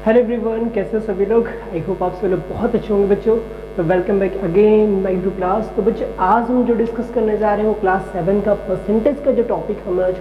Hello everyone, कैसे हो सभी लोग। आई होप आप सभी लोग बहुत अच्छे होंगे बच्चों। तो welcome back again my YouTube class. तो बच्चों आज हम जो डिस्कस करने जा रहे हैं वो क्लास 7 का परसेंटेज का जो टॉपिक हमारा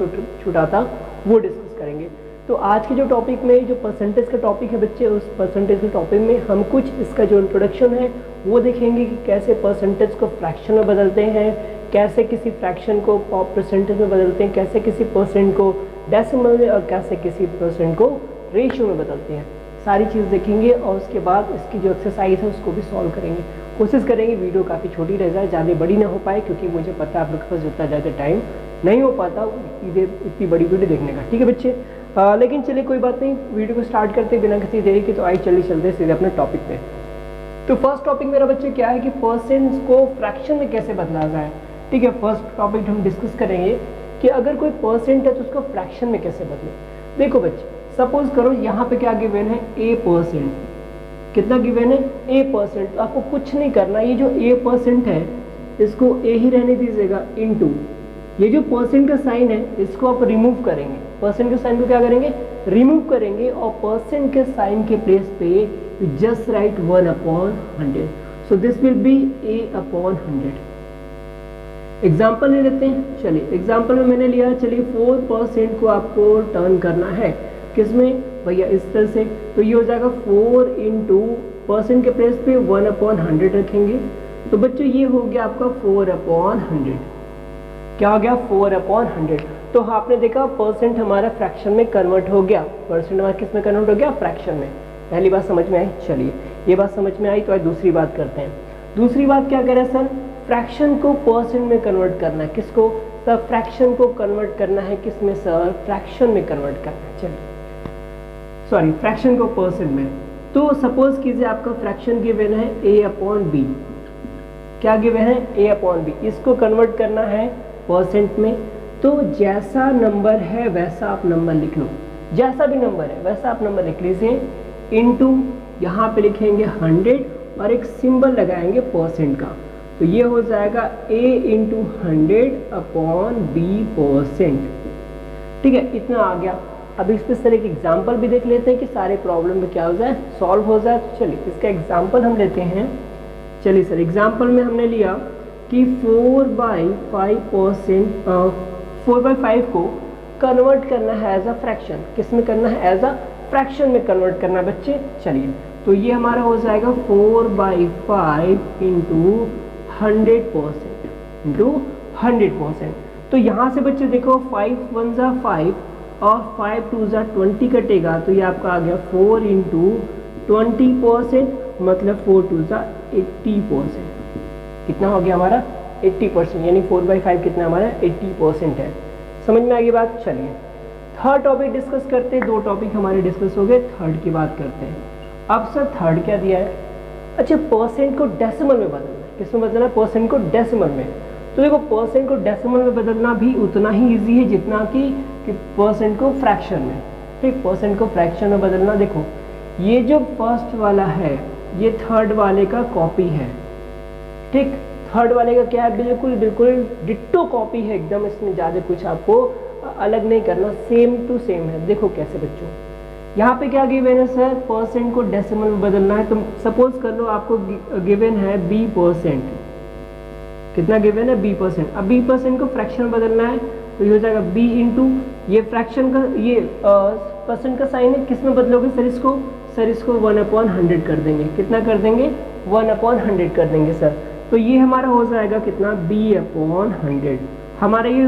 छूटा था वो डिस्कस करेंगे। तो आज के जो टॉपिक में जो परसेंटेज का टॉपिक है बच्चे, उस परसेंटेज के टॉपिक में हम कुछ इसका जो इंट्रोडक्शन है वो देखेंगे कि कैसे परसेंटेज को फ्रैक्शन में बदलते हैं, कैसे किसी फ्रैक्शन को परसेंटेज में बदलते हैं, कैसे किसी परसेंट को डेसिमल में और कैसे किसी परसेंट को रेशियो में बदलते हैं। सारी चीज़ देखेंगे और उसके बाद इसकी जो एक्सरसाइज है उसको भी सॉल्व करेंगे। कोशिश करेंगे वीडियो काफ़ी छोटी रह जाए, ज़्यादा बड़ी ना हो पाए, क्योंकि मुझे पता है आप लोग के पास जितना ज़्यादा टाइम नहीं हो पाता इतनी बड़ी वीडियो देखने का। ठीक है बच्चे, लेकिन चलिए कोई बात नहीं, वीडियो को स्टार्ट करते बिना किसी देरी के। तो आइए चलते सीधे अपने टॉपिक पे। तो फर्स्ट टॉपिक मेरा बच्चे क्या है कि परसेंट्स को फ्रैक्शन में कैसे बदला जाए। ठीक है, फर्स्ट टॉपिक हम डिस्कस करेंगे कि अगर कोई परसेंट है तो उसको फ्रैक्शन में कैसे बदले। देखो बच्चे, सपोज करो यहाँ पे क्या गिवन है, a%। कितना गिवन है, a%। तो आपको कुछ नहीं करना, ये जो a% है इसको a ही रहने दीजिएगा, इनटू ये जो परसेंट का साइन है इसको आप रिमूव करेंगे। परसेंट के साइन को क्या करेंगे, रिमूव करेंगे, और परसेंट के साइन के प्लेस पे just right 1/100। So this will be a/100। Example ले लेते हैं। चलिए एग्जाम्पल में मैंने लिया, चलिए 4% को आपको टर्न करना है किसमें भैया, इस तरह से। तो ये हो जाएगा 4 इंटू परसेंट के प्लेस पे 1/100 रखेंगे। तो बच्चों ये हो गया आपका 4/100। क्या हो गया, 4/100। तो आपने देखा परसेंट हमारा फ्रैक्शन में कन्वर्ट हो गया। परसेंट हमारा किस में कन्वर्ट हो गया, फ्रैक्शन में। पहली बात समझ में आई। चलिए ये बात समझ में आई, तो आज दूसरी बात करते हैं। दूसरी बात क्या करें सर, फ्रैक्शन को परसेंट में कन्वर्ट करना है। किसको सर, फ्रैक्शन को कन्वर्ट करना है किसमें सर, फ्रैक्शन में कन्वर्ट करना है। चलिए सॉरी, फ्रैक्शन को परसेंट में। तो सपोज कीजिए आपका फ्रैक्शन गिवन है a/b। क्या गिवन है, a/b। इसको कन्वर्ट करना है परसेंट में। तो जैसा नंबर है वैसा आप नंबर लिख लो, जैसा भी नंबर है वैसा आप नंबर लिख लीजिए, इनटू यहाँ पे लिखेंगे 100 और एक सिंबल लगाएंगे परसेंट का। तो ये हो जाएगा a इंटू 100/b%। ठीक है, इतना आ गया। अब इस पे सर एक एग्जाम्पल भी देख लेते हैं कि सारे प्रॉब्लम में क्या हो जाए, सॉल्व हो जाए। तो चलिए इसका एग्जाम्पल हम लेते हैं। चलिए सर, एग्जाम्पल में हमने लिया कि 4/5 को कन्वर्ट करना है एज अ फ्रैक्शन। किस में करना है, एज अ फ्रैक्शन में कन्वर्ट करना है बच्चे। चलिए तो ये हमारा हो जाएगा 4/5 इंटू 100%। तो यहाँ से बच्चे देखो 5 1 जा 5 और 5 2 जा 20 कटेगा। तो ये आपका आ गया 4 इंटू 20%, मतलब 4 2 जा 80%। कितना हो गया हमारा, 80%। यानी 4/5 कितना हमारा 80% है। समझ में आ गई बात। चलिए थर्ड टॉपिक डिस्कस करते हैं। दो टॉपिक हमारे डिस्कस हो गए, थर्ड की बात करते हैं। अब सर थर्ड क्या दिया है, अच्छा परसेंट को डेसिमल में बदलना है। किसमें बदलना है, परसेंट को डेसिमल में। तो देखो परसेंट को डेसिमल में बदलना भी उतना ही इजी है जितना कि परसेंट को फ्रैक्शन में। ठीक, परसेंट को फ्रैक्शन में बदलना, देखो ये जो फर्स्ट वाला है ये थर्ड वाले का कॉपी है। ठीक, थर्ड वाले का क्या है, बिल्कुल डिट्टो कॉपी है एकदम। इसमें ज़्यादा कुछ आपको अलग नहीं करना, सेम टू सेम है। देखो कैसे बच्चों, यहाँ पे क्या गिवन है सर, परसेंट को डेसिमल में बदलना है। तो सपोज कर लो आपको गिवन है b%। कितना गिवन है, b%। अब b% को फ्रैक्शन में बदलना है। तो ये हो जाएगा b इंटू ये फ्रैक्शन का ये परसेंट का साइन है, किस में बदलोगे सर इसको, सर इसको 1/100 कर देंगे। कितना कर देंगे, 1/100 कर देंगे सर। तो ये हमारा हो जाएगा कितना, b/100 हमारा ये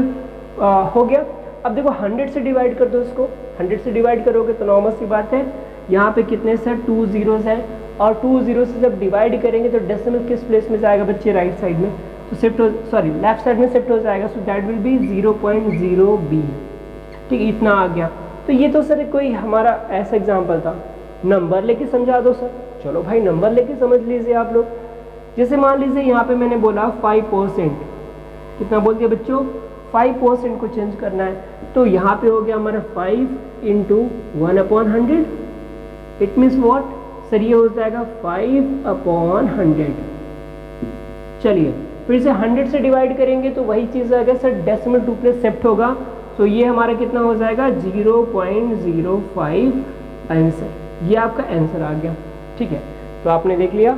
हो गया। अब देखो 100 से डिवाइड कर दो इसको, 100 से डिवाइड करोगे तो नॉर्मल सी बात है, यहाँ पे कितने सर 2 zeros हैं, और 2 zeros से जब डिवाइड करेंगे तो डेसिमल किस प्लेस में जाएगा बच्चे, राइट साइड में। तो शिफ्ट हो, सॉरी लेफ्ट साइड में शिफ्ट हो जाएगा। So that will be 0.0b। ठीक, इतना आ गया। तो ये तो सर कोई हमारा ऐसा एग्जाम्पल था, नंबर लेके समझा दो सर। चलो भाई नंबर लेके समझ लीजिए आप लोग। जैसे मान लीजिए यहाँ पे मैंने बोला 5%, कितना बोल दिया बच्चों, 5% को चेंज करना है। तो यहाँ पे हो गया हमारा 5 into 1/100। It means what sir, ये हो जाएगा 5/100। चलिए फिर से 100 से डिवाइड करेंगे तो वही चीज़ आएगा सर, डेसिमल 2 प्लेस शिफ्ट होगा। तो ये हमारा कितना हो जाएगा 0.05 आंसर। ये आपका आंसर आ गया। ठीक है, तो आपने देख लिया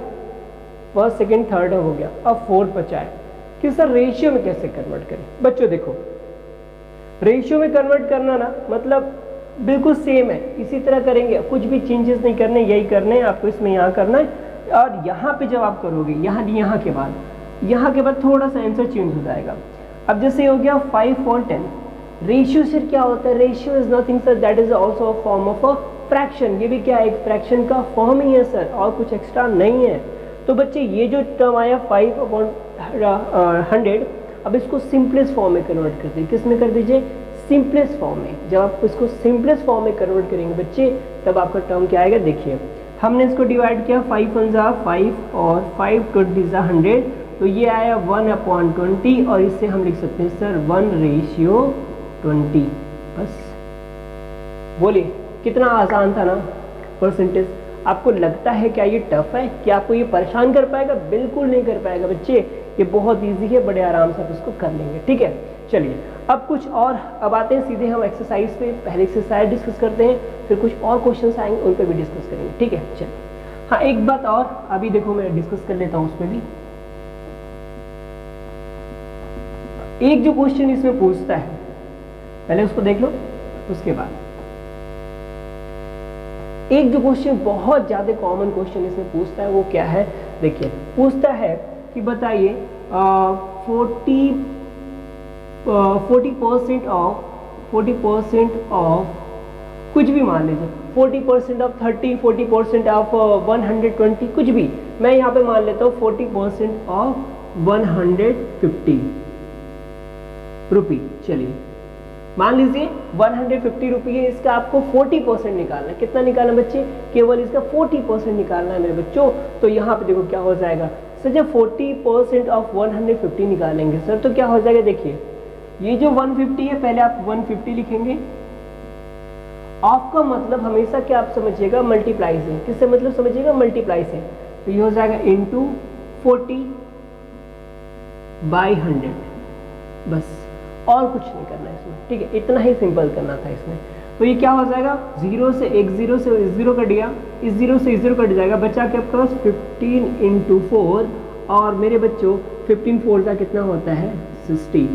फर्स्ट सेकंड थर्ड हो गया। अब फोर्थ बचा है कि सर रेशियो में कैसे कन्वर्ट करें। बच्चों देखो, रेशियो में कन्वर्ट करना ना मतलब बिल्कुल सेम है, इसी तरह करेंगे, कुछ भी चेंजेस नहीं करने, यही करने आपको, इसमें यहाँ करना है। और यहाँ पे जब आप करोगे यहाँ के बाद थोड़ा सा आंसर चेंज हो जाएगा। अब जैसे हो गया 5 और 10, रेशियो से क्या होता है, ratio is nothing sir, that is also a form of a fraction. ये भी क्या है, एक फ्रैक्शन का फॉर्म ही है सर, और कुछ एक्स्ट्रा नहीं है। तो बच्चे ये जो टर्म आया 5/100, अब इसको सिंपलेस्ट फॉर्म में कन्वर्ट कर दीजिए। किस में कर दीजिए, सिंपलेस्ट फॉर्म में। जब आप इसको सिंपलेस्ट फॉर्म में कन्वर्ट करेंगे बच्चे, तब आपका टर्म क्या आएगा, देखिए हमने इसको डिवाइड किया 5 1 जा 5 और 5 20 जा 100, तो ये आया 1/20 और इससे हम लिख सकते हैं सर 1/20। बस बोलिए कितना आसान था ना परसेंटेज। आपको लगता है क्या ये टफ है, क्या आपको ये परेशान कर पाएगा? बिल्कुल नहीं कर पाएगा बच्चे, ये बहुत इजी है, बड़े आराम से आप इसको कर लेंगे। ठीक है, चलिए अब कुछ और, अब आते हैं सीधे हम एक्सरसाइज पे। पहले एक्सरसाइज डिस्कस करते हैं, फिर कुछ और क्वेश्चंस आएंगे, उन पर भी डिस्कस करेंगे। ठीक है, चलिए। हाँ, एक बात और अभी देखो मैं डिस्कस कर लेता हूँ उसमें भी। एक जो क्वेश्चन इसमें पूछता है, पहले उसको देख लो, उसके बाद एक जो क्वेश्चन बहुत ज्यादा कॉमन क्वेश्चन इसमें पूछता है वो क्या है, देखिए पूछता है कि बताइए 40% ऑफ कुछ भी मान लीजिए, 40% ऑफ 30, 40% ऑफ 120, कुछ भी। मैं यहाँ पे मान लेता हूँ 40% ऑफ 150 रुपी। चलिए मान लीजिए 150 रुपये है, इसका आपको 40% निकालना है। कितना निकालना बच्चे, केवल इसका 40% निकालना है मेरे बच्चों। तो यहाँ पे देखो क्या हो जाएगा सर, जब 40% ऑफ 150 निकालेंगे सर तो क्या हो जाएगा, देखिए ये जो 150 है पहले आप 150 लिखेंगे। ऑफ का मतलब हमेशा क्या आप समझिएगा, मल्टीप्लाई से। किससे मतलब समझिएगा, मल्टीप्लाई से। तो ये हो जाएगा इंटू 40/100, बस और कुछ नहीं करना है इसमें। ठीक है, इतना ही सिंपल करना था इसमें। तो ये क्या हो जाएगा, 0 से 1 0 से 0 कट गया, इस 0 से 0 कट जाएगा, बचा के आपके पास 15 × 4, और मेरे बच्चों 15 4 का कितना होता है 60।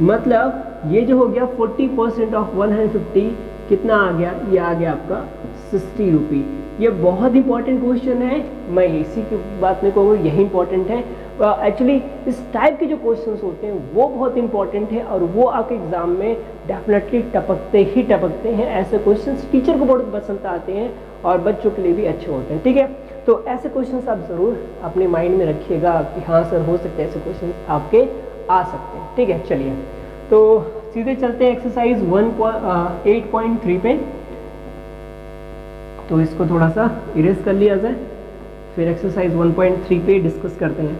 मतलब ये जो हो गया 40% ऑफ 150 कितना आ गया, ये आ गया आपका 60 रुपये। ये बहुत इंपॉर्टेंट क्वेश्चन है, मैं इसी की बात में कहूँगा यही इंपॉर्टेंट है। एक्चुअली इस टाइप के जो क्वेश्चंस होते हैं वो बहुत इंपॉर्टेंट है, और वो आपके एग्जाम में डेफिनेटली टपकते हैं। ऐसे क्वेश्चंस टीचर को बहुत पसंद आते हैं और बच्चों के लिए भी अच्छे होते हैं। ठीक है, तो ऐसे क्वेश्चंस आप ज़रूर अपने माइंड में रखिएगा कि हाँ सर हो सकते हैं ऐसे क्वेश्चंस आपके आ सकते हैं। ठीक है, चलिए तो सीधे चलते हैं एक्सरसाइज 8.3 पे। तो इसको थोड़ा सा इरेज कर लिया जाए, फिर एक्सरसाइज 1.3 पे डिस्कस करते हैं।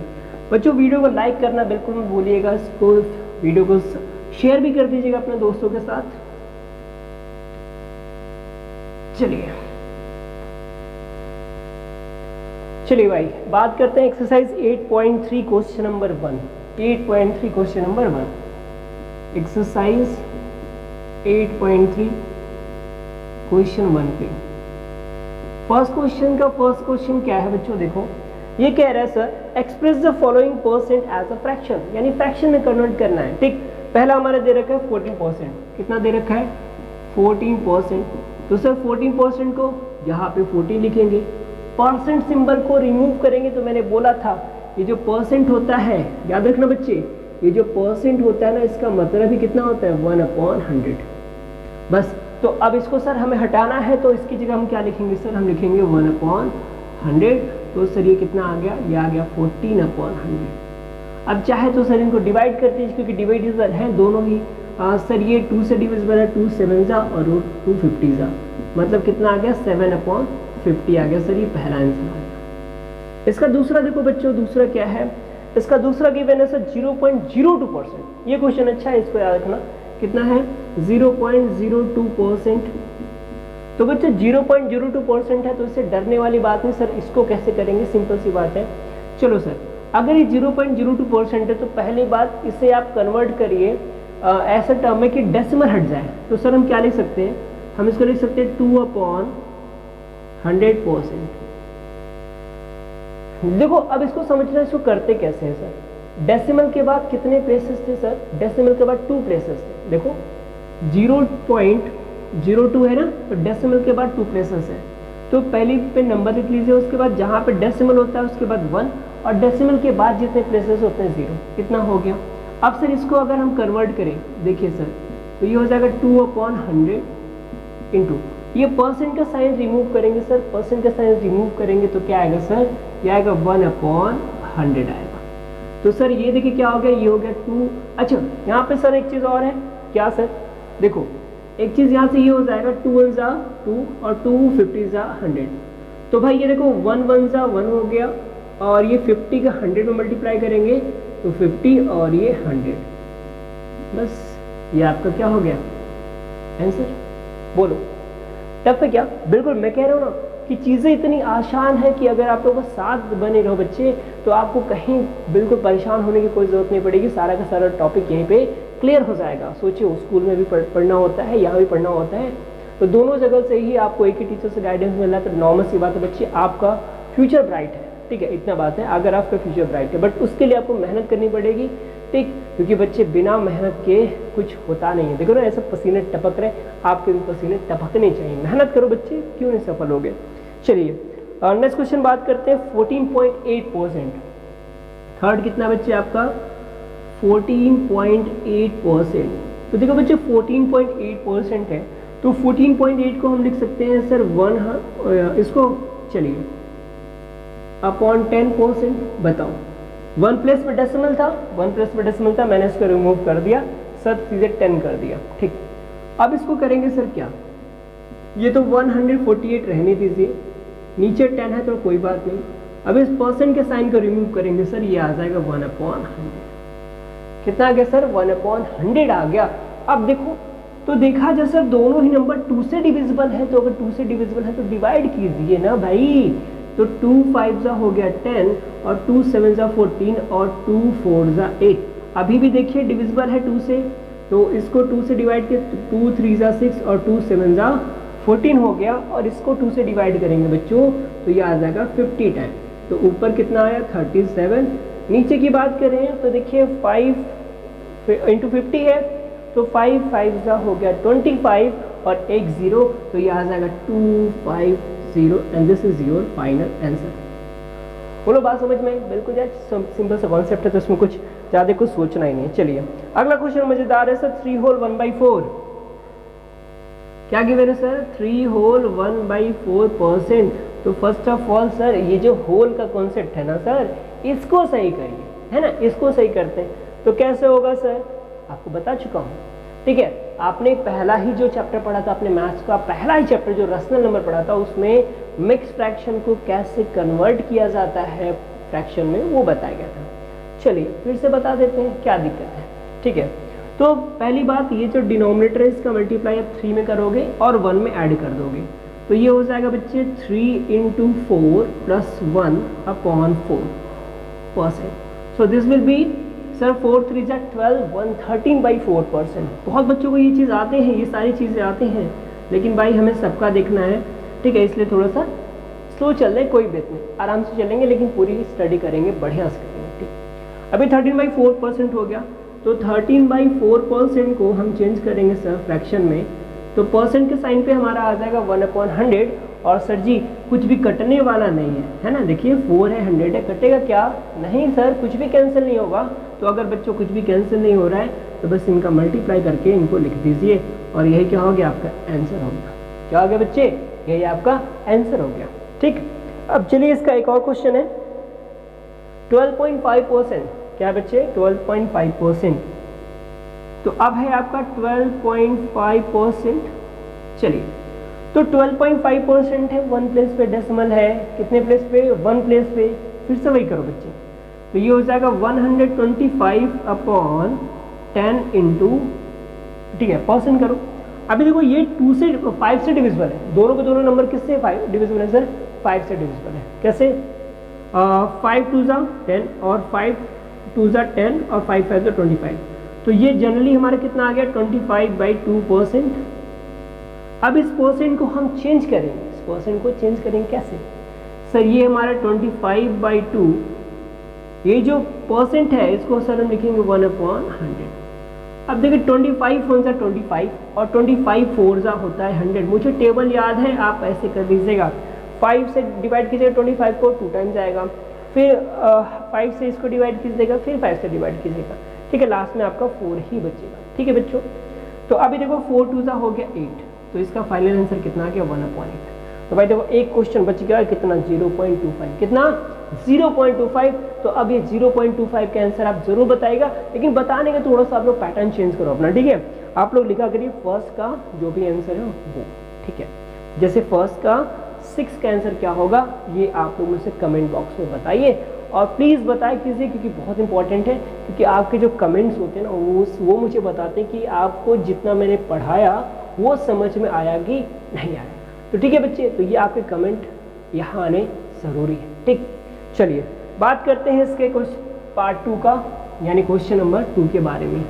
बच्चों वीडियो को लाइक करना बिल्कुल मत भूलिएगा, इसको वीडियो को शेयर भी कर दीजिएगा अपने दोस्तों के साथ। चलिए भाई बात करते हैं exercise 8.3 question number 1। 8.3 question number 1, exercise 8.3 question 1 पे। फर्स्ट क्वेश्चन क्या है बच्चों, देखो ये कह रहा है sir express the following percent as a fraction, यानी फ्रैक्शन में कन्वर्ट करना है। ठीक, पहला हमारा दे रखा है 14%, कितना दे रखा है 14%। तो सर 14% को यहाँ पे 14 लिखेंगे, परसेंट सिंबल को रिमूव करेंगे। तो मैंने बोला था ये जो परसेंट होता है, याद रखना बच्चे, ये जो परसेंट होता है ना इसका मतलब ही कितना होता है 1/100। बस, तो अब इसको सर हमें हटाना है, तो इसकी जगह हम क्या लिखेंगे सर, हम लिखेंगे 1/100। तो सर ये कितना आ गया, ये आ गया 14/100। अब चाहे तो सर इनको डिवाइड कर दीजिए, क्योंकि डिवाइडेबल है दोनों ही। सर ये 2 से डिविजिबल है, 2 7 जा और 2 50 जा, मतलब कितना आ गया 7/50 आ गया। सर ये पहला आंसर आ गया। इसका दूसरा देखो बच्चों, दूसरा क्या है, इसका दूसरा गिवन है सर 0.02%। ये क्वेश्चन अच्छा है, इसको याद रखना, कितना है 0.02%। तो बच्चों 0.02% है, तो इससे डरने वाली बात नहीं सर, इसको कैसे करेंगे, सिंपल सी बात है। चलो सर, अगर ये 0.02% है तो पहली बात इसे आप कन्वर्ट करिए ऐसा टर्म में कि डेसिमल हट जाए। तो सर हम क्या लिख सकते हैं, हम इसको लिख सकते हैं 2/100 100%। देखो अब इसको समझना, इसको करते कैसे हैं सर। डेसिमल के बाद कितने प्लेसेस थे सर? डेसिमल के बाद 2 प्लेसेस थे। देखो 0.02 है ना, तो डेसिमल के बाद 2 प्लेसेस है। तो पहले पे नंबर लिख लीजिए, उसके बाद जहाँ पे डेसिमल होता है उसके बाद 1, और डेसिमल के बाद जितने प्लेसेस होते हैं 0। कितना हो गया? अब सर इसको अगर हम कन्वर्ट करें, देखिए सर, तो ये हो जाएगा 2/100 इंटू, ये परसेंट का साइन रिमूव करेंगे सर, परसेंट का साइन रिमूव करेंगे तो क्या आएगा सर? ये आएगा 1/100 आएगा। तो सर ये देखिए क्या हो गया, ये हो गया 2। अच्छा यहाँ पे सर एक चीज़ और है, क्या सर? देखो एक चीज़ यहाँ से ये हो जाएगा 2 1 जा 2 और 2 50 जा 100। तो भाई ये देखो 1 1 जा 1 हो गया, और ये 50 का 100 में मल्टीप्लाई करेंगे तो 50 और ये 100, बस ये आपका क्या हो गया आंसर। बोलो टफ है क्या? बिल्कुल, मैं कह रहा हूँ ना कि चीज़ें इतनी आसान है कि अगर आप लोगों का साथ बने रहो बच्चे, तो आपको कहीं बिल्कुल परेशान होने की कोई ज़रूरत नहीं पड़ेगी। सारा का सारा टॉपिक यहीं पे क्लियर हो जाएगा। सोचिए स्कूल में भी पढ़ना होता है, यहाँ भी पढ़ना होता है, तो दोनों जगह से ही आपको एक ही टीचर से गाइडेंस मिल रहा है। तो नॉर्मल सी बात है बच्चे, आपका फ्यूचर ब्राइट है, ठीक है, इतना बात है। अगर आपका फ्यूचर ब्राइट है, बट उसके लिए आपको मेहनत करनी पड़ेगी, ठीक, क्योंकि बच्चे बिना मेहनत के कुछ होता नहीं है। देखो ना ऐसे पसीने टपक रहे, आपके भी पसीने टपकने चाहिए। मेहनत करो बच्चे, क्यों नहीं सफल हो गए। चलिए नेक्स्ट क्वेश्चन बात करते हैं। 14.8%, थर्ड कितना बच्चे आपका? 14.8%। तो देखो बच्चे 14.8% है, तो 14.8 को हम लिख सकते हैं सर 1, इसको चलिए अपॉन 10%। बताओ 1 प्लेस में डेसिमल था, 1 प्लेस में डेसिमल था, मैंने इसको रिमूव कर दिया, सब चीज़ें 10 कर दिया, ठीक। अब इसको करेंगे सर क्या, ये तो 148 रहने दीजिए, नीचे 10 है तो कोई बात नहीं। अब इस परसेंट के साइन को रिमूव करेंगे सर, ये आ जाएगा 1/100। कितना आ गया सर? 1/100 आ गया। अब देखो तो देखा जाए सर दोनों ही नंबर 2 से डिविजिबल है, तो अगर 2 से डिविजिबल है तो डिवाइड कीजिए ना भाई। तो 2 5 जा हो गया 10, और 2 7 जा 14, और 2 4 जा 8। अभी भी देखिए डिविजिबल है 2 से, तो इसको 2 से डिवाइड किया, 2 3 जा 6 और 2 7 जा 14 हो गया, और इसको 2 से डिवाइड करेंगे बच्चों तो ये आ जाएगा 50 टाइम। तो ऊपर कितना आया? 37। नीचे की बात करें तो देखिए 5 इंटू 50 है, तो 5 5 जा हो गया 25, और 1 0, तो ये आ जाएगा 250, and this is your final answer. बोलो बात समझ में? बिल्कुल यार, सिंपल सा कॉन्सेप्ट है, तो इसमें कुछ ज़्यादा कुछ सोचना ही नहीं है। चलिए अगला क्वेश्चन मजेदार है सर। 3 होल 1/4 क्या गिवन है सर? 3 होल 1/4%। तो फर्स्ट ऑफ ऑल सर ये जो होल का कॉन्सेप्ट है ना सर, इसको सही करिए, है ना, इसको सही करते हैं। तो कैसे होगा सर? आपको बता चुका हूँ, ठीक है। आपने पहला ही जो चैप्टर पढ़ा था, अपने मैथ्स का पहला ही चैप्टर जो रैशनल नंबर पढ़ा था, उसमें मिक्स फ्रैक्शन को कैसे कन्वर्ट किया जाता है फ्रैक्शन में, वो बताया गया था। चलिए फिर से बता देते हैं, क्या दिक्कत है, ठीक है। तो पहली बात, ये जो डिनोमिनेटर है इसका मल्टीप्लाई आप 3 में करोगे और 1 में ऐड कर दोगे, तो ये हो जाएगा बच्चे 3 × 4 + 1/4%। So this will be sir 4 3 जा 12, 113/4%। बहुत बच्चों को ये चीज़ आते हैं, ये सारी चीज़ें आती हैं, लेकिन भाई हमें सबका देखना है, ठीक है, इसलिए थोड़ा सा स्लो चल रहे, कोई बात नहीं, आराम से चलेंगे, लेकिन पूरी स्टडी करेंगे, बढ़िया से करेंगे, ठीक। अभी 13/4% हो गया, तो 13/4% को हम चेंज करेंगे सर फ्रैक्शन में, तो परसेंट के साइन पे हमारा आ जाएगा 1/100, और सर जी कुछ भी कटने वाला नहीं है ना, देखिए 4 है 100 है, कटेगा क्या? नहीं सर, कुछ भी कैंसिल नहीं होगा। तो अगर बच्चों कुछ भी कैंसिल नहीं हो रहा है तो बस इनका मल्टीप्लाई करके इनको लिख दीजिए, और यही क्या हो गया? आपका आंसर हो गया। क्या हो गया बच्चे? यही आपका आंसर हो गया, ठीक। अब चलिए इसका एक और क्वेश्चन है। 12.5%, क्या बच्चे? 12.5%। तो अब है आपका 12.5%। चलिए तो 12.5% है, 1 प्लेस पे डेसिमल है, कितने प्लेस पे? 1 प्लेस पे। फिर से वही करो बच्चे, तो ये हो जाएगा 125/10 इंटू, ठीक है, परसेंट करो। अभी देखो ये 2 से 5 से डिविजिबल है, दोनों के दोनों नंबर किससे 5 डिविजिबल है सर? 5 से डिविजिबल है। कैसे? 5 2 जा 10, और 5 2 जा 10, और 5 5 जा 25। तो ये जनरली हमारा कितना आ गया? 25/2%। अब इस परसेंट को हम चेंज करेंगे, इस परसेंट को चेंज करेंगे कैसे सर? ये हमारा 25/2, ये जो परसेंट है इसको सर हम लिखेंगे 1/100। अब देखिए 25 वन सा 25 और 25 4 सा होता है 100। मुझे टेबल याद है, आप ऐसे कर लीजिएगा, 5 से डिवाइड कीजिएगा 25 को 2 टाइम्स आएगा, फिर 5 से इसको डिवाइड कीजिएगा, फिर 5 से डिवाइड कीजिएगा, ठीक है, लास्ट में आपका 4 ही बचेगा, ठीक है बच्चों। तो अभी देखो 4 2 सा हो गया 8, तो इसका फाइनल आंसर कितना आ गया 1/8। तो भाई देखो एक क्वेश्चन बच गया कितना 0.25, कितना 0.25। तो अब ये 0.25 का आंसर आप जरूर बताइएगा, लेकिन बताने का थोड़ा सा आप लोग पैटर्न चेंज करो अपना, ठीक है। आप लोग लिखा करिए फर्स्ट का जो भी आंसर है वो, ठीक है। जैसे फर्स्ट का 6 का आंसर क्या होगा ये आप लोग मुझसे कमेंट बॉक्स में बताइए, और प्लीज़ बताएं कीजिए क्योंकि बहुत इंपॉर्टेंट है, क्योंकि आपके जो कमेंट्स होते हैं ना वो मुझे बताते हैं कि आपको जितना मैंने पढ़ाया वो समझ में आया कि नहीं आया। तो ठीक है बच्चे, तो ये आपके कमेंट यहाँ आने ज़रूरी है, ठीक। चलिए बात करते हैं इसके क्वेश्चन पार्ट 2 का, यानी क्वेश्चन नंबर 2 के बारे में।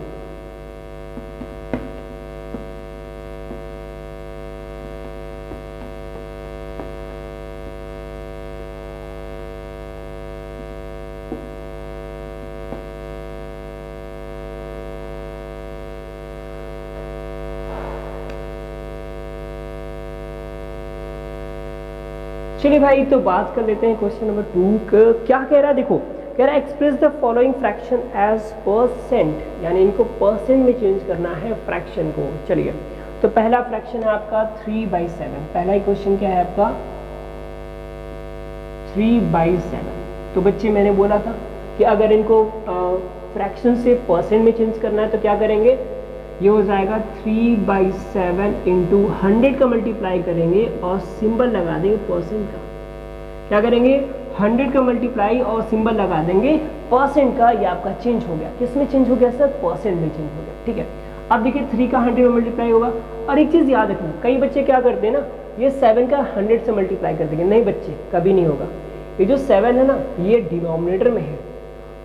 चलिए भाई, तो बात कर लेते हैं क्वेश्चन नंबर 2 क्या कह रहा है। देखो कह रहा है express the following fraction as percent, यानी इनको परसेंट में चेंज करना है फ्रैक्शन को। चलिए तो पहला फ्रैक्शन है आपका 3/7। पहला ही क्वेश्चन क्या है आपका 3/7। तो बच्चे मैंने बोला था कि अगर इनको फ्रैक्शन से परसेंट में चेंज करना है तो क्या करेंगे, ये हो जाएगा 3/7 इंटू 100 का मल्टीप्लाई करेंगे और सिंबल लगा देंगे परसेंट का। क्या करेंगे 100 का मल्टीप्लाई और सिंबल लगा देंगे परसेंट का। ये आपका चेंज हो गया, किस में चेंज हो गया सर, परसेंट में चेंज हो गया, ठीक है। अब देखिए 3 का 100 में मल्टीप्लाई होगा, और एक चीज़ याद रखना, कई बच्चे क्या करते हैं ना, ये 7 का 100 से मल्टीप्लाई कर देंगे। नहीं बच्चे, कभी नहीं होगा। ये जो 7 है ना ये डिनोमिनेटर में है,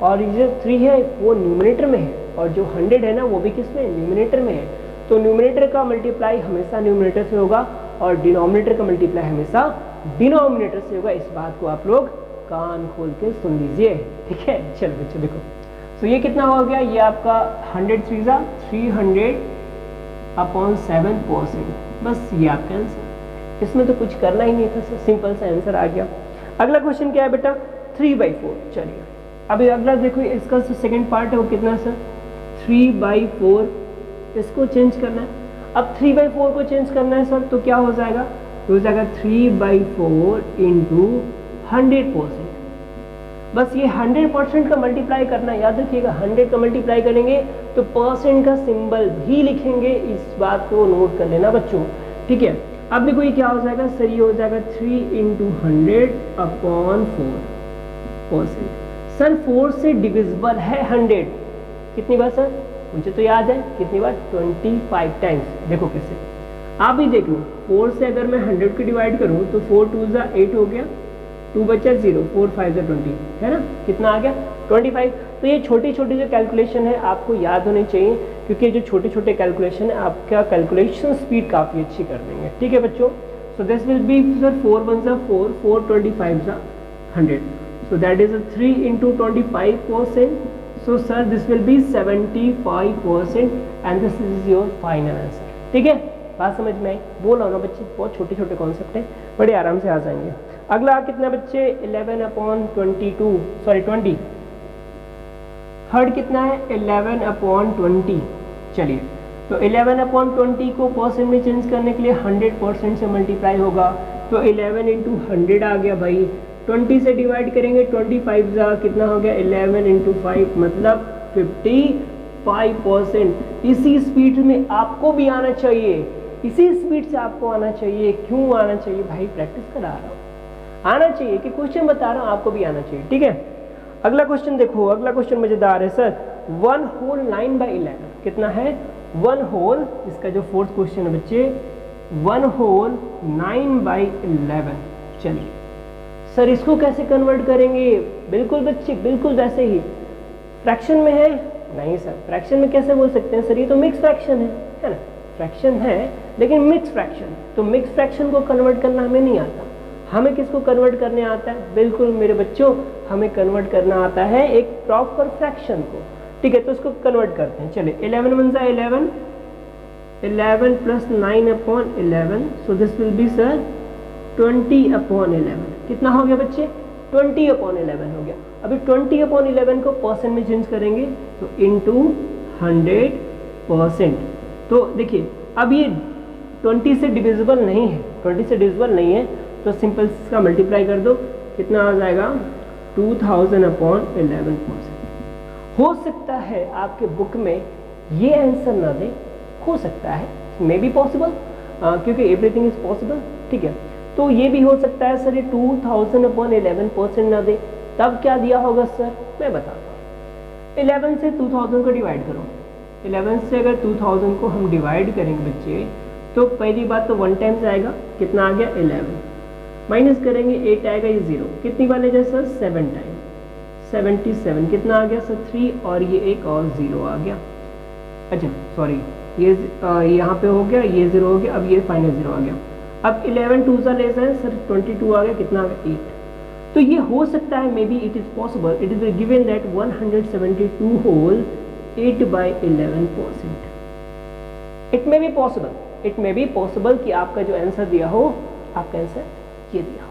और ये जो 3 है वो न्यूमरेटर में है, और जो 100 है ना वो भी किस में, न्यूमरेटर में है। तो न्यूमरेटर का मल्टीप्लाई हमेशा न्यूमरेटर से होगा, और डिनोमिनेटर का मल्टीप्लाई हमेशा डिनोमिनेटर से होगा। इस बात को आप लोग कान खोल के सुन लीजिए, ठीक है। चलो बच्चों देखो, तो ये कितना हो गया, ये आपका 100 300/7%। बस ये आपका आंसर, इसमें तो कुछ करना ही नहीं था सर, सिंपल सा आंसर आ गया। अगला क्वेश्चन क्या है बेटा 3/4। चलिए अभी अगला देखो, इसका सेकंड पार्ट है वो कितना सर 3/4, इसको चेंज करना है। अब 3/4 को चेंज करना है सर, तो क्या हो जाएगा, हो जाएगा 3/4 इंटू 100%। बस ये 100% का मल्टीप्लाई करना है, याद रखिएगा 100 का मल्टीप्लाई करेंगे तो परसेंट का सिंबल भी लिखेंगे, इस बात को नोट कर लेना बच्चों, ठीक है। अब देखो ये क्या हो जाएगा सर, ये हो जाएगा 3 इंटू 100/4%। सर 4 से डिविजिबल है 100, कितनी बार सर, मुझे तो याद है कितनी बार, 25 टाइम्स। देखो कैसे, आप भी देख लो, 4 से अगर मैं 100 को डिवाइड करूं तो 4 2 ज़ा 8 हो गया, 2 बचा 0, 4 5 ज़ा 20, है ना, कितना आ गया 25। तो ये छोटी छोटी जो कैलकुलेशन है आपको याद होनी चाहिए, क्योंकि जो छोटे छोटे कैलकुलेशन है आपका कैलकुलेशन स्पीड काफ़ी अच्छी कर देंगे, ठीक है बच्चों। So this will be sir 4 1 ज़ा 4, 4 25 ज़ा 100, so that is a 3 into 25%. So sir this will be 75% and this is your final answer, ठीक है। बात समझ में आई, बोल रहा हूँ ना बच्चे, बहुत छोटे छोटे कॉन्सेप्ट हैं, बड़े आराम से आ जाएंगे। अगला कितना बच्चे 11/22, सॉरी 20। थर्ड कितना है 11/20। चलिए तो 11/20 को परसेंट में चेंज करने के लिए 100% से मल्टीप्लाई होगा, तो 11 इंटू 100 आ गया भाई, 20 से डिवाइड करेंगे 25 ज़ा कितना हो गया 11 इंटू 5 मतलब 55%। इसी स्पीड में आपको भी आना चाहिए, इसी स्पीड से आपको आना चाहिए। क्यों आना चाहिए भाई, प्रैक्टिस करा रहा हूँ, आना चाहिए कि क्वेश्चन बता रहा हूँ, आपको भी आना चाहिए, ठीक है। अगला क्वेश्चन देखो, अगला क्वेश्चन मजेदार है सर, 1 होल 9/11 कितना है, 1 होल, इसका जो फोर्थ क्वेश्चन है बच्चे 1 होल 9/11। चलिए सर इसको कैसे कन्वर्ट करेंगे, बिल्कुल बच्चे बिल्कुल वैसे ही, फ्रैक्शन में है नहीं सर, फ्रैक्शन में कैसे बोल सकते हैं सर, ये तो मिक्स फ्रैक्शन है ना, फ्रैक्शन है लेकिन मिक्स फ्रैक्शन, तो मिक्स फ्रैक्शन को कन्वर्ट करना हमें नहीं आता। हमें किसको कन्वर्ट करने आता है? बिल्कुल मेरे बच्चों, हमें कन्वर्ट करना आता है एक प्रॉपर फ्रैक्शन को, ठीक है। तो उसको कन्वर्ट करते हैं। चलिए 11 वन जा 11, 11 plus 9 upon 11, so this will be sir 20 upon 11। कितना हो गया बच्चे? 20 अपॉन 11 हो गया। अभी 20 अपॉन 11 को परसेंट में चेंज करेंगे तो इंटू 100%। तो देखिए अब ये 20 से डिविजिबल नहीं है, 20 से डिविजिबल नहीं है, तो सिंपल इसका मल्टीप्लाई कर दो, कितना आ जाएगा 2000 अपॉन 11%। हो सकता है आपके बुक में ये आंसर ना दे, हो सकता है, मे बी पॉसिबल, क्योंकि एवरीथिंग इज पॉसिबल, ठीक है। तो ये भी हो सकता है सर ये 2000 अपॉन 11% ना दे, तब क्या दिया होगा सर? मैं बताता हूँ। 11 से 2000 को डिवाइड करो, 11 से अगर 2000 को हम डिवाइड करेंगे बच्चे, तो पहली बात तो 1 टाइम्स आएगा, कितना आ गया 11, माइनस करेंगे 8 आएगा, ये 0, कितनी वाले जाए सर? 7 टाइम्स 77, कितना आ गया सर? 3, और ये एक और 0 आ गया। अच्छा सॉरी, ये यहाँ पे हो गया, ये 0 हो गया, अब ये फाइनल 0 आ गया। अब 11 2 सा ले सर 22 आ गया, कितना आ गया 8। तो ये हो सकता है, may be it is possible, it is given that 172 whole 8/11%। It may be possible, it may be possible कि आपका जो आंसर दिया हो, आपका आंसर ये दिया हो।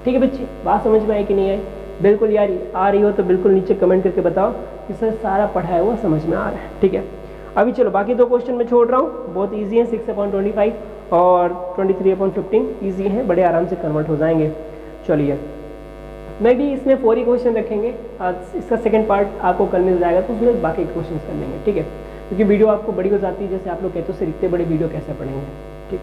ठीक है बच्चे, बात समझ में आई कि नहीं आई? बिल्कुल यार, आ रही हो तो बिल्कुल नीचे कमेंट करके बताओ कि सर सारा पढ़ाया हुआ समझ में आ रहा है। ठीक है, अभी चलो बाकी 2 क्वेश्चन मैं छोड़ रहा हूँ, बहुत ईजी है। 6/25 और 23/15 ईजी है, बड़े आराम से कन्वर्ट हो जाएंगे। चलिए मैं भी इसमें 4 ही क्वेश्चन रखेंगे, इसका सेकंड पार्ट आपको कल मिल जाएगा, तो उसमें बाकी क्वेश्चन कर लेंगे। ठीक है, क्योंकि वीडियो आपको बड़ी हो जाती है, जैसे आप लोग कहते हो सर इतने बड़े वीडियो कैसे पढ़ेंगे। ठीक,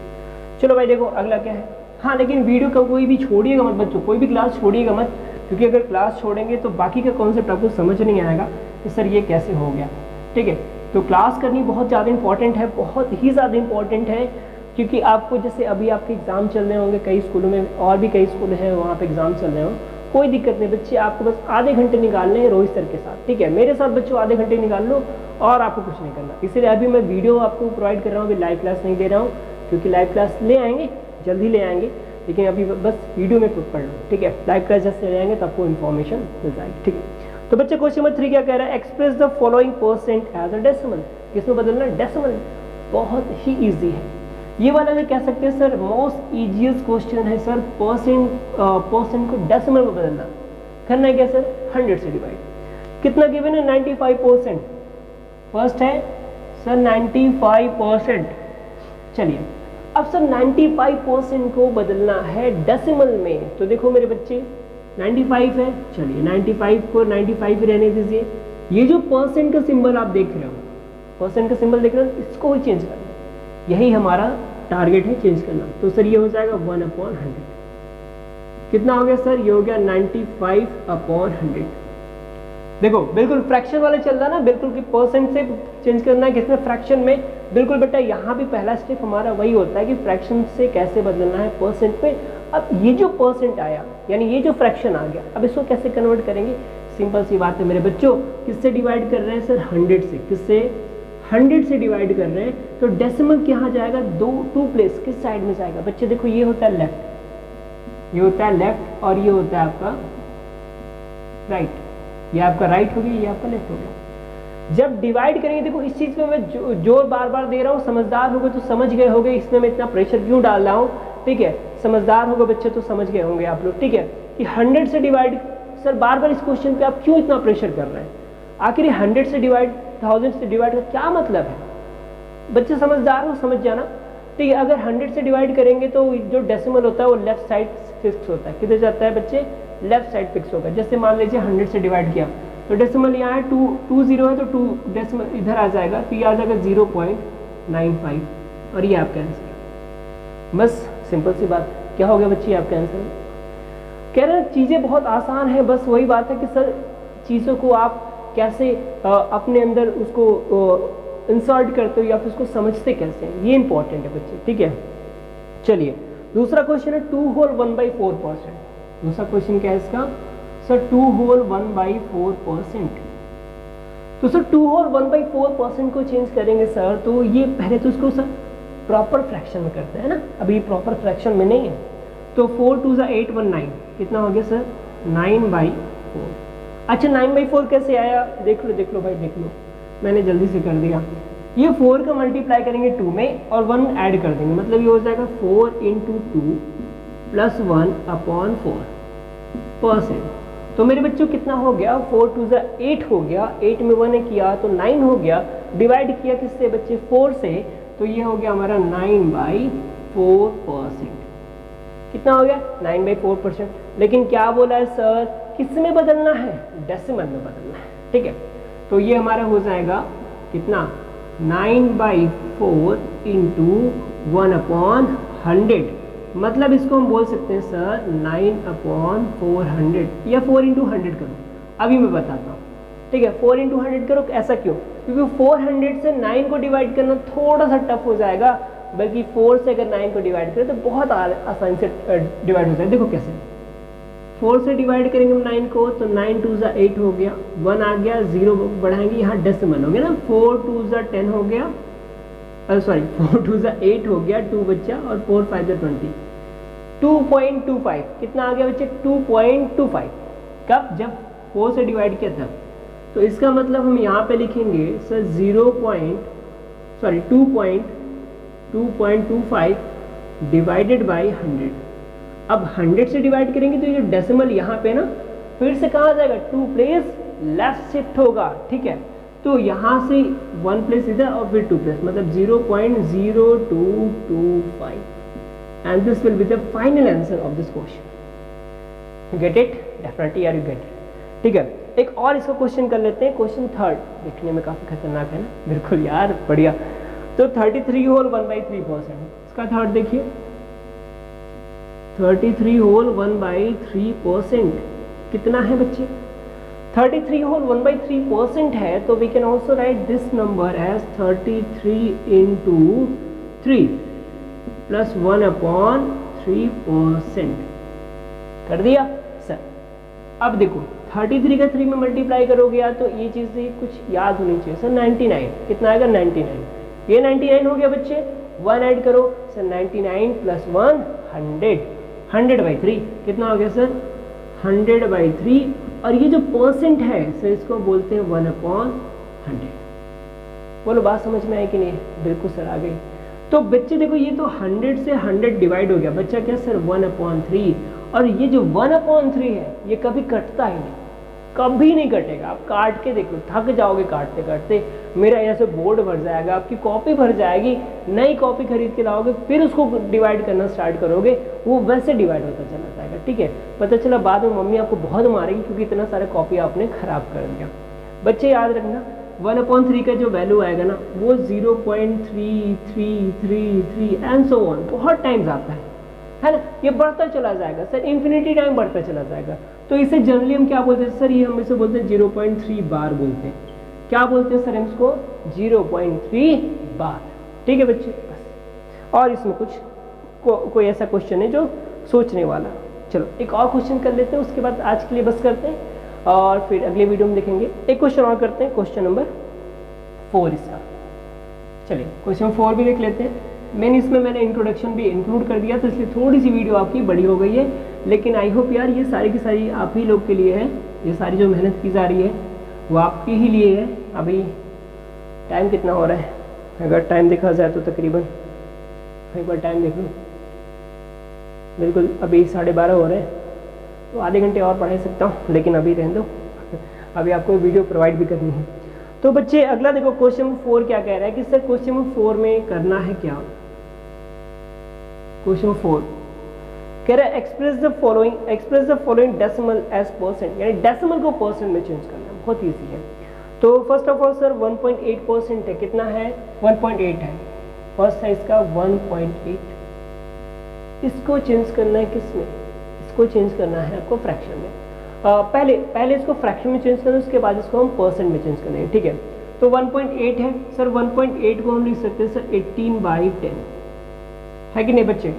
चलो भाई देखो अगला क्या है। हाँ लेकिन वीडियो का कोई भी छोड़िएगा मत बच्चों, कोई भी क्लास छोड़िएगा मत, क्योंकि अगर क्लास छोड़ेंगे तो बाकी का कॉन्सेप्ट आपको समझ नहीं आएगा कि सर ये कैसे हो गया। ठीक है, तो क्लास करनी बहुत ज़्यादा इंपॉर्टेंट है, बहुत ही ज़्यादा इंपॉर्टेंट है, क्योंकि आपको जैसे अभी आपके एग्ज़ाम चल रहे होंगे कई स्कूलों में, और भी कई स्कूल हैं वहाँ पे एग्ज़ाम चल रहे हो, कोई दिक्कत नहीं बच्चे, आपको बस आधे घंटे निकालने हैं रोहित सर के साथ। ठीक है, मेरे साथ बच्चों आधे घंटे निकाल लो और आपको कुछ नहीं करना। इसलिए अभी मैं वीडियो आपको प्रोवाइड कर रहा हूँ, अभी लाइव क्लास नहीं दे रहा हूँ, क्योंकि लाइव क्लास ले आएंगे, जल्दी ले आएंगे, लेकिन अभी बस वीडियो में पढ़ लो। ठीक है, लाइव क्लास जैसे ले आएंगे तो आपको इन्फॉर्मेशन मिल जाएगी। ठीक है, तो बच्चे क्वेश्चन नंबर 3 क्या कह रहा है? Express the following percent as a decimal. किसमें बदलना है? डेसिमल। बहुत ही ईजी है ये वाला, भी कह सकते हैं सर मोस्ट ईजिएस्ट क्वेश्चन है सर, परसेंट को डेसिमल में बदलना। करना है क्या सर? 100 से डिवाइड। कितना गिवन है? 95%। फर्स्ट है सर 95%। चलिए अब सर 95% को बदलना है डेसिमल में, तो देखो मेरे बच्चे 95 है, चलिए 95 को 95 रहने दीजिए। ये जो परसेंट का सिंबल आप देख रहे हो, परसेंट का सिंबल देख रहे हो, इसको ही चेंज करना, यही हमारा टारगेट है, चेंज करना। तो सर ये हो जाएगा 1/100। कितना हो गया सर? ये हो गया 95/100। देखो बिल्कुल फ्रैक्शन वाला चल रहा है ना, बिल्कुल कि परसेंट से चेंज करना है किसमें? फ्रैक्शन में। बिल्कुल बेटा, यहाँ भी पहला स्टेप हमारा वही होता है कि फ्रैक्शन से कैसे बदलना है परसेंट में। अब ये जो परसेंट आया, यानी ये जो फ्रैक्शन आ गया, अब इसको कैसे कन्वर्ट करेंगे? सिंपल सी बात है मेरे बच्चों, किससे डिवाइड कर रहे हैं सर? 100 से। किससे? 100 से डिवाइड कर रहे हैं, तो डेसिमल कहाँ जाएगा? 2 प्लेस किस साइड में जाएगा? बच्चे देखो ये होता है लेफ्ट, ये होता है लेफ्ट, और ये होता है आपका राइट। ये आपका राइट हो गया, ये आपका लेफ्ट हो गया। जब डिवाइड करेंगे, देखो इस चीज पे मैं जोर बार बार दे रहा हूँ, समझदार हो गए तो समझ गए होंगे इसमें मैं इतना प्रेशर क्यों डाल रहा हूँ। ठीक है, समझदार हो गए बच्चे तो समझ गए होंगे आप लोग। ठीक है, कि 100 से डिवाइड, सर बार बार इस क्वेश्चन पे आप क्यों इतना प्रेशर कर रहे हैं? आखिर 100 से डिवाइड 1000 से डिवाइड का क्या मतलब है? बच्चे समझदार हो, समझ जाना। ठीक है, अगर 100 से डिवाइड करेंगे तो जो डेसिमल होता है वो लेफ्ट साइड फिक्स होता है। किधर जाता है बच्चे? लेफ्ट साइड फिक्स होगा। जैसे मान लीजिए 100 से डिवाइड किया तो डेसिमल यहाँ है 2 0 है, तो 2 डेसिमल इधर आ जाएगा, तो ये आ जाएगा 0.95, और ये आपका आंसर। बस सिंपल सी बात। क्या हो गया बच्चे? आपका आंसर। कह रहे हैं चीज़ें बहुत आसान है, बस वही बात है कि सर चीज़ों को आप कैसे अपने अंदर उसको इंसर्ट करते हो या फिर उसको समझते कैसे हैं, ये इंपॉर्टेंट है बच्चे। ठीक है, चलिए दूसरा क्वेश्चन है 2 होल 1/4%। दूसरा क्वेश्चन क्या है इसका? Sir 2 whole 1/4%। तो सर 2 होल 1/4% को चेंज करेंगे सर, तो ये पहले तो इसको सर प्रॉपर फ्रैक्शन में करते हैं ना, अभी प्रॉपर फ्रैक्शन में नहीं है। तो 4 2 8 1 9 कितना हो गया सर 9/4। अच्छा 9/4 कैसे आया, देख लो भाई देख लो, मैंने जल्दी से कर दिया। ये 4 का मल्टीप्लाई करेंगे 2 में और 1 ऐड कर देंगे, मतलब ये हो जाएगा 4 × 2 + 1/4%। तो मेरे बच्चों कितना हो गया, 4 2 8 हो गया, 8 में 1 किया तो 9 हो गया, डिवाइड किया किससे बच्चे 4 से, तो ये हो गया हमारा 9/4%। कितना हो गया 9/4%। लेकिन क्या बोला है सर, किस में बदलना है, डेसिमल में बदलना है, ठीक है। तो ये हमारा हो जाएगा कितना 9/4 × 1/100, मतलब इसको हम बोल सकते हैं सर 9/400 या 4 × 100 करो, अभी मैं बताता हूँ, ठीक है। 4 × 100 करो, ऐसा क्यों, क्योंकि 400 से 9 को डिवाइड करना थोड़ा सा टफ हो जाएगा, बल्कि 4 से अगर 9 को डिवाइड करें तो बहुत आसानी से डिवाइड हो जाए। देखो कैसे, 4 से डिवाइड करेंगे हम 9 को, तो 9 2 8 हो गया, 1 आ गया, 0 बढ़ाएंगे, यहाँ डेसिमल हो गया ना, 4 2 10 हो गया, सॉरी 4 2 8 हो गया, 2 बच्चा, और 4 5 20, 2.25 कितना आ गया बच्चे 2.25। कब, जब 4 से डिवाइड किया तब। तो इसका मतलब हम यहाँ पे लिखेंगे सर 2.25 डिवाइडेड बाई 100। अब 100 से डिवाइड करेंगे तो ये जो डेसिमल यहाँ पे ना फिर से कहाँ जाएगा, 2 प्लेस लेफ्ट शिफ्ट होगा, ठीक है। तो यहाँ से 1 प्लेस इधर और फिर 2 प्लेस, मतलब 0.0225, and this will be the final answer of this question. You get it? Definitely you get it. ठीक है, एक और इसका क्वेश्चन कर लेते हैं, क्वेश्चन थर्ड, देखने में काफी खतरनाक है ना, बिल्कुल यार बढ़िया। तो 33 होल 1/3%, इसका थर्ड देखिए, 33 होल 1/3% कितना है बच्चे, 33 होल 1/3% है, तो we can also write this number as 33 × 3 + 1/3%। कर दिया सर। अब देखो 33 का 3 में मल्टीप्लाई करोगे यार, तो ये चीज़ कुछ याद होनी चाहिए सर, 99 कितना आएगा 99, ये 99 हो गया बच्चे, 1 ऐड करो सर 99 + 1 100, 100/3 कितना हो गया सर 100/3, और ये जो परसेंट है सर इसको बोलते हैं 1/100। बोलो बात समझ में आई कि नहीं, बिल्कुल सर आ गई। तो बच्चे देखो ये तो 100 से 100 डिवाइड हो गया, बच्चा क्या सर 1/3, और ये जो 1/3 है ये कभी कटता ही नहीं, कभी नहीं कटेगा। आप काट के देख लो, थक जाओगे काटते काटते, मेरा ऐसे बोर्ड भर जाएगा, आपकी कॉपी भर जाएगी, नई कॉपी खरीद के लाओगे, फिर उसको डिवाइड करना स्टार्ट करोगे, वो वैसे डिवाइड होता चला जाएगा, ठीक है। पता चला बाद में मम्मी आपको बहुत मारेगी क्योंकि इतना सारा कॉपी आपने खराब कर दिया। बच्चे याद रखना 1/3 का जो वैल्यू आएगा ना वो 0.3333 एंड सो ऑन, बहुत टाइम्स आता है ना, ये बढ़ता चला जाएगा सर, इन्फिनिटी टाइम बढ़ता चला जाएगा। तो इसे जनरली हम क्या बोलते हैं सर, ये हम इसे बोलते हैं 0.3 बार बोलते हैं। क्या बोलते हैं सर हम इसको 0.3 बार, ठीक है बच्चे बस। और इसमें कुछ कोई ऐसा क्वेश्चन है जो सोचने वाला। चलो एक और क्वेश्चन कर लेते हैं, उसके बाद आज के लिए बस करते हैं और फिर अगले वीडियो में देखेंगे। एक क्वेश्चन और करते हैं, क्वेश्चन नंबर 4 इसका। चलिए क्वेश्चन 4 भी देख लेते हैं। मैंने इंट्रोडक्शन भी इंक्लूड कर दिया, तो इसलिए थोड़ी सी वीडियो आपकी बड़ी हो गई है, लेकिन आई होप यार ये सारी की सारी आप ही लोग के लिए है, ये सारी जो मेहनत की जा रही है वो आपके ही लिए है। अभी टाइम कितना हो रहा है, अगर टाइम देखा जाए तो तकरीबन एक बार टाइम देख लो, बिल्कुल अभी 12:30 हो रहे हैं, तो आधे घंटे और पढ़ा सकता हूँ, लेकिन अभी रहने दो, अभी आपको वीडियो प्रोवाइड भी करनी है। तो बच्चे अगला देखो क्वेश्चन 4 क्या कह रहा है कि सर क्वेश्चन 4 में करना है क्या। क्वेश्चन 4 कह रहा है express the following decimal as percent, यानी डेसिमल को परसेंट में चेंज करना है, बहुत ईजी है। तो फर्स्ट ऑफ ऑल सर 1.8% है, कितना है 1.8 है, फर्स्ट है इसका 1.8, इसको चेंज करना है किसमें, इसको चेंज करना है आपको फ्रैक्शन में। पहले इसको फ्रैक्शन में चेंज करना है, उसके बाद इसको हम परसेंट में चेंज करना है, ठीक है। तो 1.8 है सर, 1.8 को हम लिख सकते हैं सर 18/10, है कि नहीं बच्चे।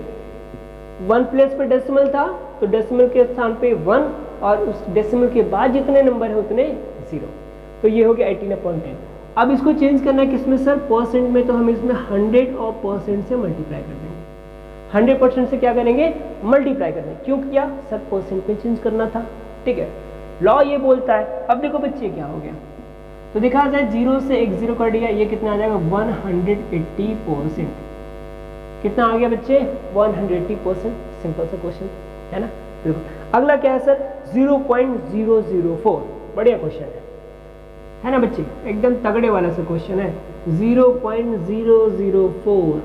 1 प्लेस पे डेसिमल था तो डेसिमल के स्थान पे 1 और उस डेसिमल के बाद जितने नंबर है उतने 0, तो ये हो गया 18/10। अब इसको चेंज करना है किसमें सर, परसेंट में, तो हम इसमें 100 और परसेंट से मल्टीप्लाई कर देंगे। 100% से क्या करेंगे, मल्टीप्लाई कर देंगे। क्यों किया सर, परसेंट में चेंज करना था, ठीक है, लॉ ये बोलता है। अब देखो बच्चे क्या हो गया, तो दिखा जाए 0 से एक 0 कर दिया, ये कितना आ जाएगा 180%। कितना आ गया बच्चे, 180%। सिंपल सा क्वेश्चन है ना। देखो अगला क्या है सर, 0.004, बढ़िया क्वेश्चन है ना बच्चे, एकदम तगड़े वाला सा क्वेश्चन है। 0.004,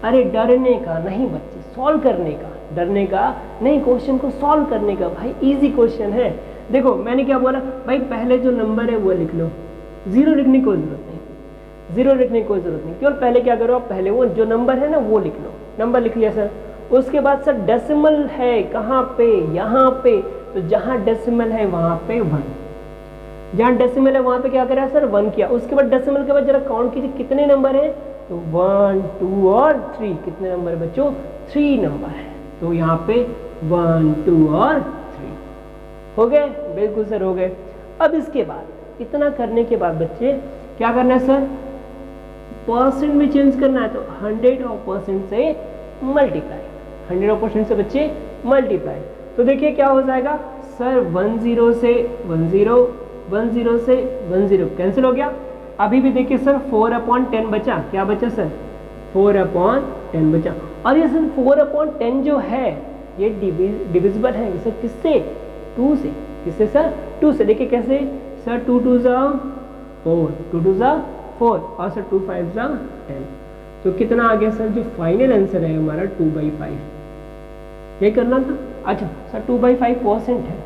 अरे डरने का नहीं बच्चे, सॉल्व करने का, डरने का नहीं, क्वेश्चन को सॉल्व करने का। भाई इजी क्वेश्चन है। देखो मैंने क्या बोला भाई, पहले जो नंबर है वो लिख लो, 0 लिखने की कोई जरूरत नहीं, 0 लिखने की कोई जरूरत नहीं, केवल पहले क्या करो आप, पहले वो जो नंबर है ना वो लिख लो। नंबर लिख लिया सर, उसके बाद सर डेसिमल है कहाँ पे, यहाँ पे, तो जहाँ डेसिमल है वहाँ पे 1, जहाँ डेसिमल है वहाँ पे क्या करा सर, 1 किया। उसके बाद डेसिमल के बाद जरा काउंट कीजिए कितने नंबर है, तो 1 2 और 3, कितने नंबर है बच्चों, 3 नंबर है। तो यहाँ पे 1 2 और 3 हो गए, बिल्कुल सर हो गए। अब इसके बाद इतना करने के बाद बच्चे क्या करना है सर, परसेंट में चेंज करना है, तो 100 और परसेंट से मल्टीप्लाई, 100 और परसेंट से बच्चे मल्टीप्लाई। तो देखिए क्या हो जाएगा सर, 10 से 10, 10 से 10 कैंसिल हो गया। अभी भी देखिए सर 4/10 बचा, क्या बचा सर, 4/10 बचा। और ये सर 4/10 जो है ये डिविजिबल है सर किससे, 2 से, किससे सर, 2 से। देखिए कैसे सर, 2 2 जा 4, 2 2 जा 4 और सर 2 5 जा 10। तो कितना आ गया सर, जो फाइनल आंसर है हमारा 2/5, ये करना था। अच्छा सर 2/5% है,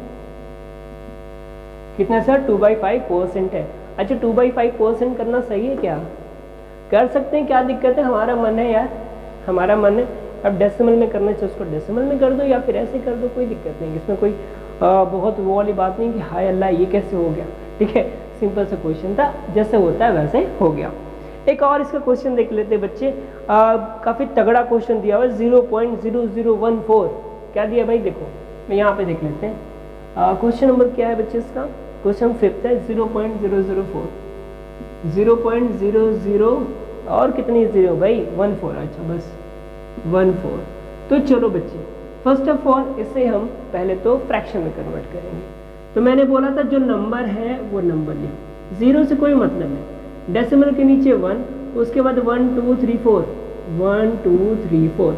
कितना सर, 2/5% है। अच्छा 2/5% करना सही है क्या, कर सकते हैं, क्या दिक्कत है, हमारा मन है यार, हमारा मन है। अब डेसिमल में करना चाहिए उसको डेसिमल में कर दो, या फिर ऐसे कर दो, कोई दिक्कत नहीं, इसमें कोई बहुत वो वाली बात नहीं कि हाय अल्लाह ये कैसे हो गया, ठीक है, सिंपल सा क्वेश्चन था, जैसे होता है वैसे हो गया। एक और इसका क्वेश्चन देख लेते बच्चे, काफ़ी तगड़ा क्वेश्चन दिया हुआ है, 0.0014, क्या दिया भाई, देखो मैं यहाँ पे देख लेते हैं। क्वेश्चन नंबर क्या है बच्चे इसका, क्वेश्चन 5th है, 0.004, 0.00 और कितनी 0 भाई, 14, अच्छा बस 14। तो चलो बच्चे फर्स्ट ऑफ ऑल इसे हम पहले तो फ्रैक्शन में कन्वर्ट करेंगे। तो मैंने बोला था जो नंबर है वो नंबर लिखो, 0 से कोई मतलब नहीं, डेसिमल के नीचे 1, उसके बाद 1 2 3 4, 1 2 3 4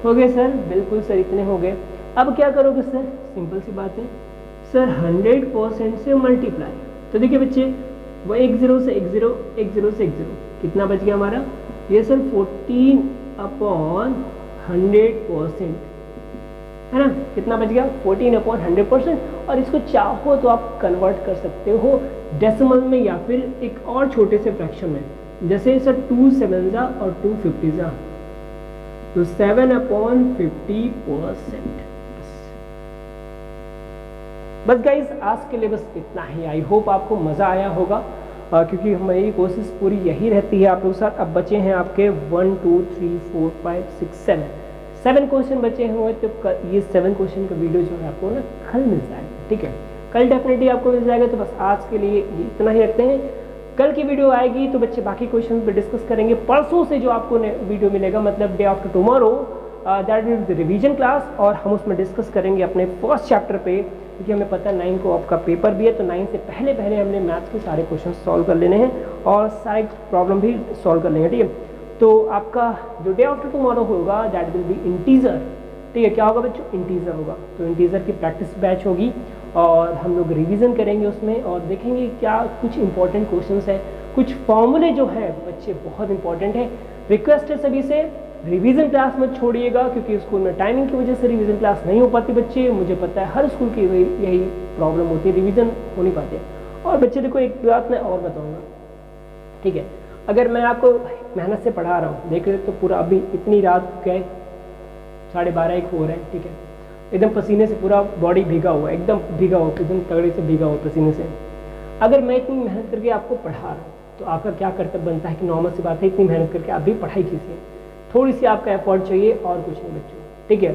हो गए सर, बिल्कुल सर इतने हो गए। अब क्या करोगे सर, सिंपल सी बात है सर, 100% से मल्टीप्लाई। तो देखिए बच्चे वो 1 0 से 1 0, 1 0 से 1 0, कितना बच गया हमारा, ये सर 14/100% है ना, कितना बच गया 14/100%। और इसको चाहो तो आप कन्वर्ट कर सकते हो डेसिमल में या फिर एक और छोटे से फ्रैक्शन में, जैसे सर 2 7 जा और 2 50 जा, तो 7/50%। बस गाइस आज के लिए बस इतना ही। आई होप आपको मज़ा आया होगा, क्योंकि हमारी कोशिश पूरी यही रहती है आप लोगों के साथ। अब बचे हैं आपके 1 2 3 4 5 6 7 क्वेश्चन बचे हुए, तो ये 7 क्वेश्चन का वीडियो जो है आपको ना कल मिल जाएगा, ठीक है, कल डेफिनेटली आपको मिल जाएगा। तो बस आज के लिए इतना ही रखते हैं, कल की वीडियो आएगी तो बच्चे बाकी क्वेश्चन पे डिस्कस करेंगे। परसों से जो आपको वीडियो मिलेगा, मतलब day after tomorrow, that will be the revision class, और हम उसमें डिस्कस करेंगे अपने फर्स्ट चैप्टर पे, क्योंकि हमें पता है 9 को आपका पेपर भी है, तो 9 से पहले हमने मैथ्स के सारे क्वेश्चन सॉल्व कर लेने हैं और सारे प्रॉब्लम भी सॉल्व कर लेंगे, ठीक है। तो आपका जो डे आफ्टर टुमारो होगा दैट विल बी इंटीजर, ठीक है, क्या होगा बच्चों, इंटीजर होगा। तो इंटीजर की प्रैक्टिस बैच होगी और हम लोग रिवीजन करेंगे उसमें, और देखेंगे क्या कुछ इंपॉर्टेंट क्वेश्चंस है, कुछ फॉर्मूले जो है बच्चे बहुत इंपॉर्टेंट है। रिक्वेस्ट है सभी से, रिवीजन क्लास मत छोड़िएगा, क्योंकि स्कूल में टाइमिंग की वजह से रिवीजन क्लास नहीं हो पाती बच्चे, मुझे पता है हर स्कूल की यही प्रॉब्लम होती है, रिवीजन हो नहीं पाते। और बच्चे देखो एक बात मैं और बताऊंगा, ठीक है, अगर मैं आपको मेहनत से पढ़ा रहा हूँ, देख रहे तो पूरा अभी इतनी रात गए 12:30 1 हो रहा है, ठीक है, एकदम पसीने से पूरा बॉडी भीगा हुआ है, एकदम भीगा हुआ, एकदम तगड़े से भीगा हुआ पसीने से। अगर मैं इतनी मेहनत करके आपको पढ़ा रहा हूँ तो आपका क्या कर्तव्य बनता है कि नॉर्मल सी बात है, इतनी मेहनत करके आप भी पढ़ाई कीजिए, थोड़ी सी आपका एफर्ट चाहिए और कुछ नहीं बच्चों, ठीक है।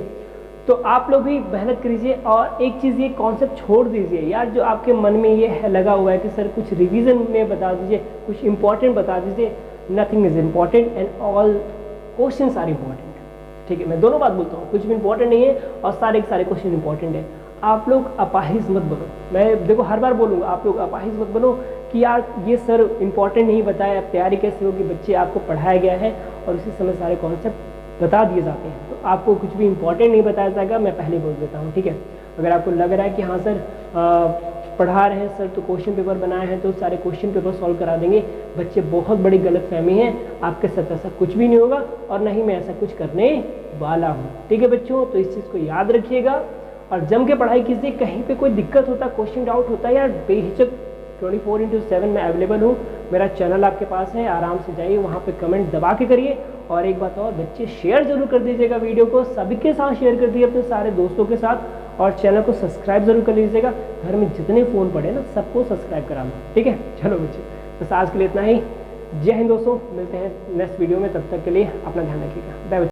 तो आप लोग भी मेहनत कीजिए, और एक चीज़ ये कॉन्सेप्ट छोड़ दीजिए यार, जो आपके मन में ये है लगा हुआ है कि सर कुछ रिवीजन में बता दीजिए, कुछ इंपॉर्टेंट बता दीजिए। Nothing is important and all questions are important. ठीक है, मैं दोनों बात बोलता हूँ, कुछ भी इंपॉर्टेंट नहीं है और सारे के सारे क्वेश्चन इंपॉर्टेंट है। आप लोग अपाहिज मत बनो, मैं देखो हर बार बोलूँगा, आप लोग अपाहिज मत बनो कि यार ये सर इंपॉर्टेंट नहीं बताया, अब तैयारी कैसे होगी। बच्चे आपको पढ़ाया गया है और उसी समय सारे कॉन्सेप्ट बता दिए जाते हैं, तो आपको कुछ भी इंपॉर्टेंट नहीं बताया जाएगा, मैं पहले बोल देता हूँ। ठीक है, अगर आपको लग रहा है कि हाँ सर पढ़ा रहे हैं सर तो क्वेश्चन पेपर बनाए हैं तो सारे क्वेश्चन पेपर सॉल्व करा देंगे, बच्चे बहुत बड़ी गलतफहमी है। आपके साथ ऐसा कुछ भी नहीं होगा और न ही मैं ऐसा कुछ करने वाला हूँ। ठीक है बच्चों, तो इस चीज़ को याद रखिएगा और जम के पढ़ाई कीजिए। कहीं पे कोई दिक्कत होता, क्वेश्चन डाउट होता है यार, बेहिचक 24/7 मैं अवेलेबल हूँ। मेरा चैनल आपके पास है, आराम से जाइए वहाँ पे कमेंट दबा के करिए। और एक बात और, बच्चे शेयर जरूर कर दीजिएगा वीडियो को, सभी के साथ शेयर कर दीजिए, अपने सारे दोस्तों के साथ। और चैनल को सब्सक्राइब जरूर कर लीजिएगा। घर में जितने फ़ोन पड़े ना सबको सब्सक्राइब करा लो। ठीक है, चलो बच्चे, बस आज के लिए इतना ही। जय हिंद दोस्तों, मिलते हैं नेक्स्ट वीडियो में, तब तक के लिए अपना ध्यान रखिएगा। बाय।